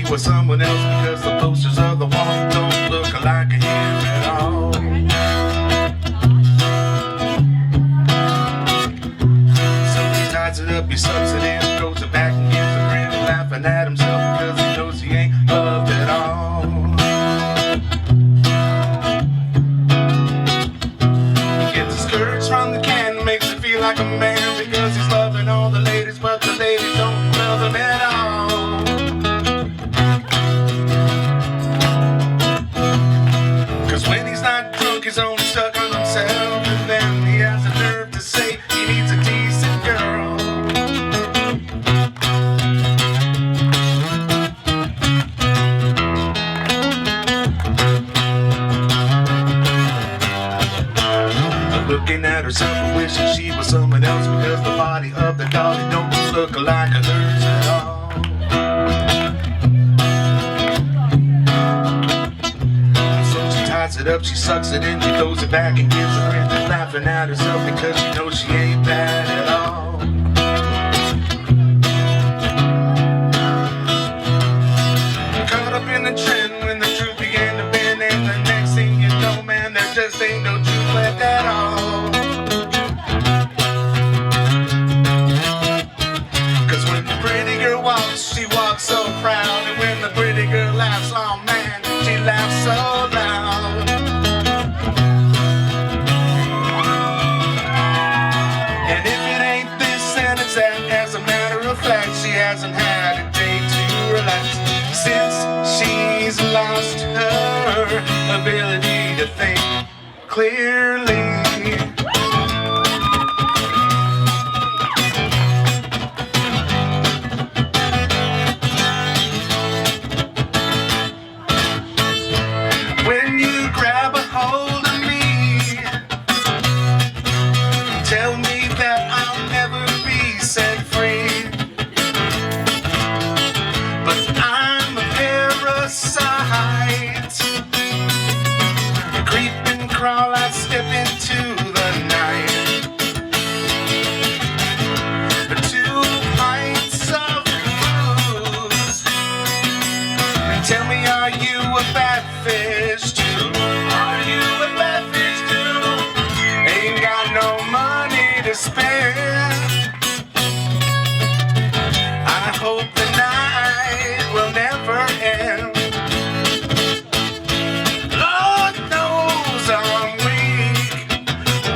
with someone else because the posters of the wall don't look like him at all. So he ties it up, he sucks it in, throws it back and gives a grin, laughing at himself because he knows he ain't loved at all. He gets his courage from the can, makes it feel like a man because he's loving all the ladies, but the ladies don't love him at all. When he's not drunk, he's only stuck on himself, and then he has the nerve to say he needs a decent girl. Looking at herself and wishing she was someone else because the body of the dolly don't look like hers at all. It up, she sucks it in, she throws it back and gives a grin, laughing at herself because she knows she ain't bad at all. Caught up in the trend when the truth began to bend, and the next thing you know, man, there just ain't no truth left at all. Cause when the pretty girl walks, she walks so proud, and when the pretty girl laughs, oh man, she laughs so loud. As a matter of fact, she hasn't had a day to relax since she's lost her ability to think clearly. When you grab a hold of me, tell me that I'll never be set free, but I'm a parasite. Creep and crawl, I step into the night. 2 pints of booze. Tell me, are you a bad fish too? Are you a bad fish too? Ain't got no money to spare. I hope the night will never end. Lord knows I'm weak.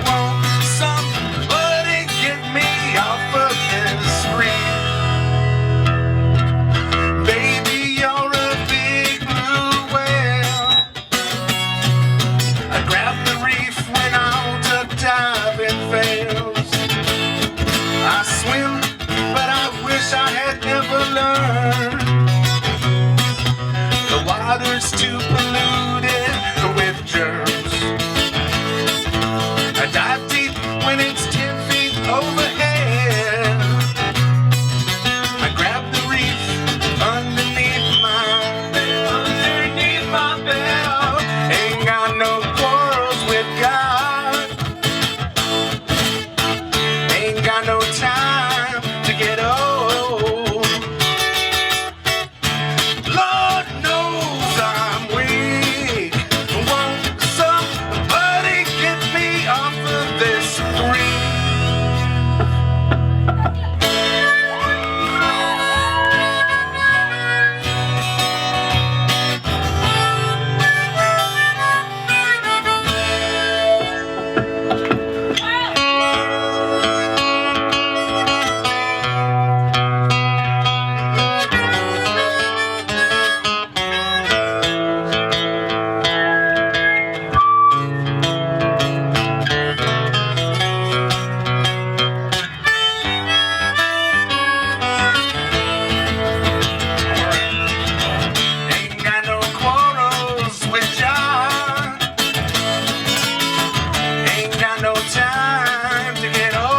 Won't somebody get me off of this reef? Baby, you're a big blue whale. I grab the reef when out to diving fails. I swim, but I wish I had never learned. The water's too polluted with germs. I dive deep when it's 10 feet overhead. I grab the reef underneath my belt. Ain't got no quarrels with God. Ain't got no time to get old. Lord knows I'm weak. Won't somebody get me off of this reef? No time to get over.